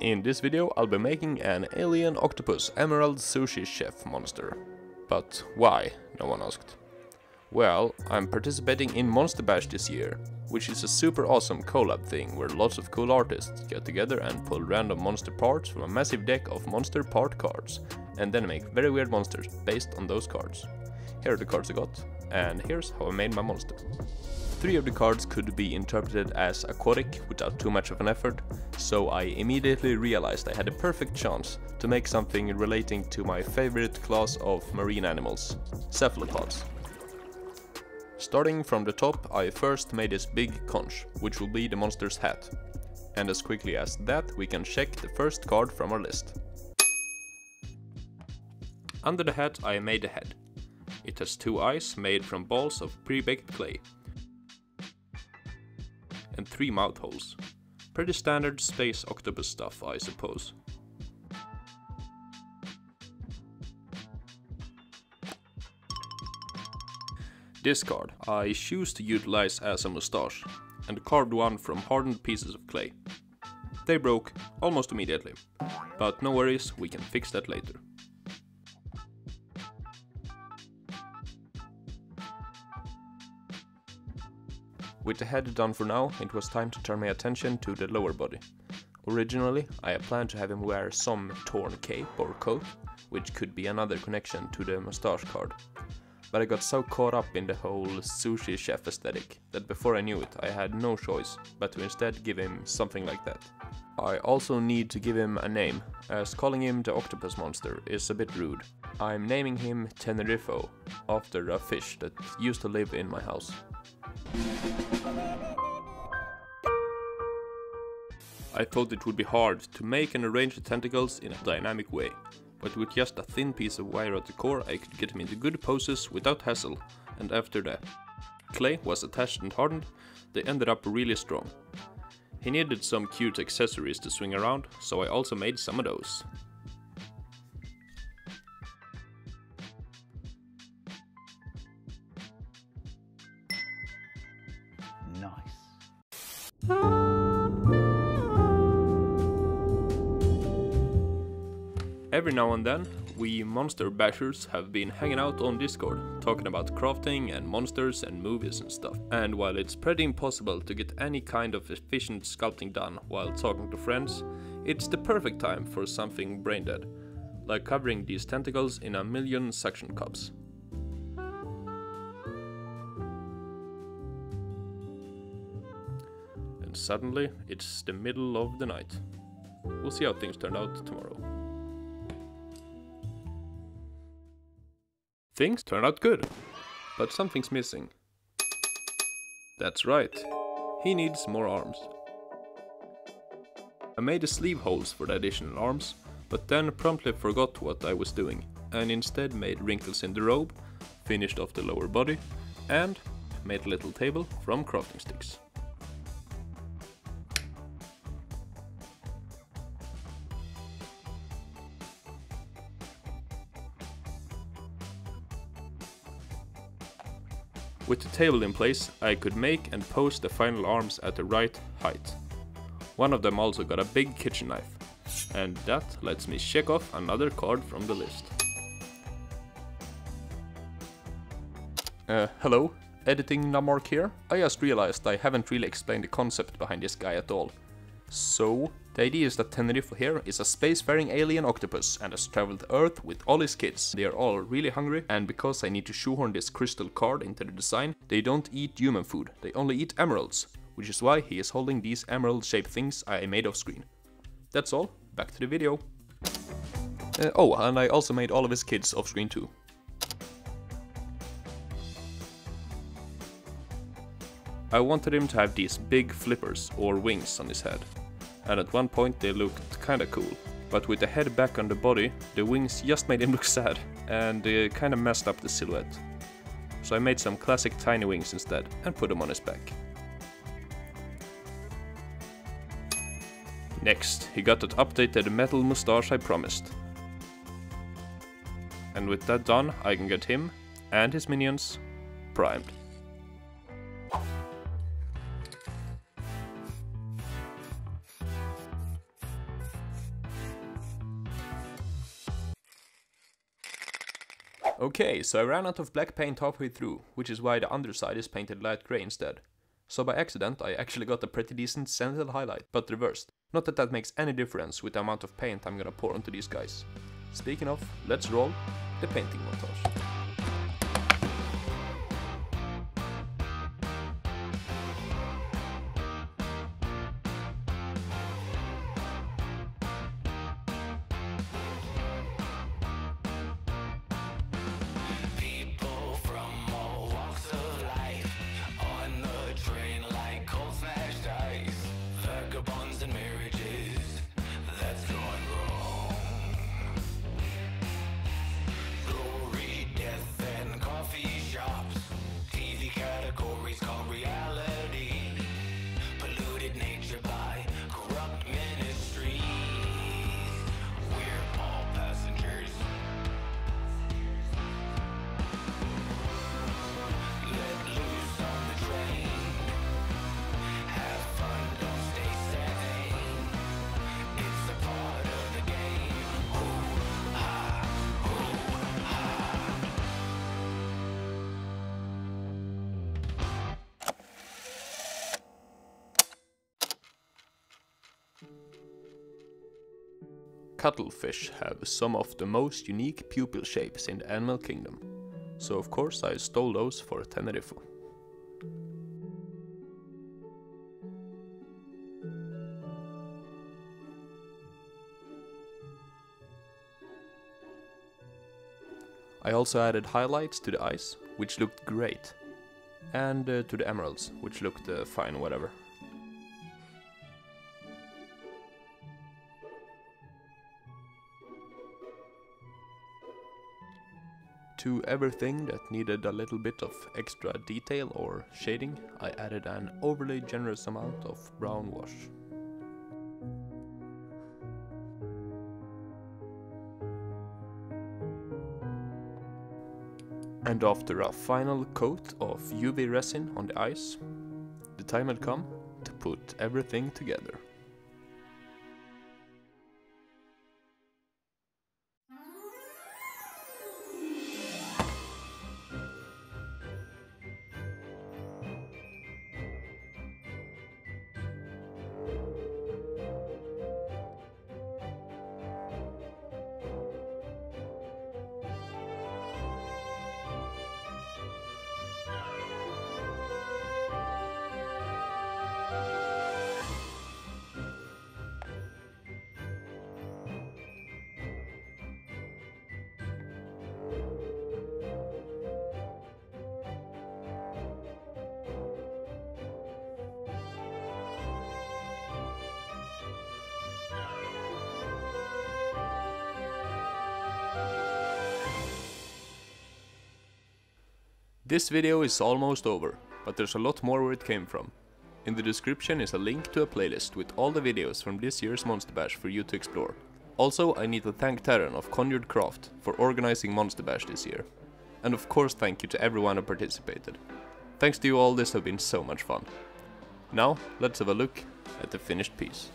In this video I'll be making an alien octopus emerald sushi chef monster. But why? No one asked. Well, I'm participating in Monster Bash this year, which is a super awesome collab thing where lots of cool artists get together and pull random monster parts from a massive deck of monster part cards, and then make very weird monsters based on those cards. Here are the cards I got, and here's how I made my monster. 3 of the cards could be interpreted as aquatic without too much of an effort, so I immediately realized I had a perfect chance to make something relating to my favorite class of marine animals, cephalopods. Starting from the top, I first made this big conch, which will be the monster's hat. And as quickly as that, we can check the first card from our list. Under the hat I made the head. It has 2 eyes made from balls of pre-baked clay. And 3 mouth holes. Pretty standard space octopus stuff, I suppose. This card I choose to utilize as a mustache, and carved one from hardened pieces of clay. They broke almost immediately, but no worries, we can fix that later. With the head done for now, it was time to turn my attention to the lower body. Originally, I had planned to have him wear some torn cape or coat, which could be another connection to the mustache card. But I got so caught up in the whole sushi chef aesthetic that before I knew it, I had no choice but to instead give him something like that. I also need to give him a name, as calling him the octopus monster is a bit rude. I'm naming him Tenerifo, after a fish that used to live in my house. I thought it would be hard to make and arrange the tentacles in a dynamic way, but with just a thin piece of wire at the core I could get him into good poses without hassle, and after the clay was attached and hardened, they ended up really strong. He needed some cute accessories to swing around, so I also made some of those. Nice. Every now and then, we monster bashers have been hanging out on Discord, talking about crafting and monsters and movies and stuff. And while it's pretty impossible to get any kind of efficient sculpting done while talking to friends, it's the perfect time for something brain dead, like covering these tentacles in a million suction cups. And suddenly, it's the middle of the night. We'll see how things turn out tomorrow. Things turn out good, but something's missing. That's right, he needs more arms. I made the sleeve holes for the additional arms, but then promptly forgot what I was doing, and instead made wrinkles in the robe, finished off the lower body, and made a little table from crafting sticks. With the table in place, I could make and pose the final arms at the right height. One of them also got a big kitchen knife. And that lets me check off another card from the list. Hello, editing Namark here. I just realized I haven't really explained the concept behind this guy at all. So, the idea is that Tenerife here is a spacefaring alien octopus and has traveled Earth with all his kids. They are all really hungry, and because I need to shoehorn this crystal card into the design, they don't eat human food, they only eat emeralds, which is why he is holding these emerald-shaped things I made off screen. That's all, back to the video. Oh, and I also made all of his kids off screen too. I wanted him to have these big flippers or wings on his head. And at one point they looked kinda cool, but with the head back on the body, the wings just made him look sad, and kinda messed up the silhouette. So I made some classic tiny wings instead, and put them on his back. Next, he got that updated metal mustache I promised. And with that done, I can get him, and his minions, primed. Okay, so I ran out of black paint halfway through, which is why the underside is painted light grey instead. So by accident I actually got a pretty decent scented highlight, but reversed. Not that that makes any difference with the amount of paint I'm gonna pour onto these guys. Speaking of, let's roll the painting montage. Cuttlefish have some of the most unique pupil shapes in the animal kingdom, so of course I stole those for Tenerife. I also added highlights to the eyes, which looked great, and to the emeralds, which looked fine, whatever. To everything that needed a little bit of extra detail or shading, I added an overly generous amount of brown wash. And after a final coat of UV resin on the eyes, the time had come to put everything together. This video is almost over, but there's a lot more where it came from. In the description is a link to a playlist with all the videos from this year's Monster Bash for you to explore. Also, I need to thank Terran of Conjured Craft for organizing Monster Bash this year. And of course thank you to everyone who participated. Thanks to you all, this has been so much fun. Now, let's have a look at the finished piece.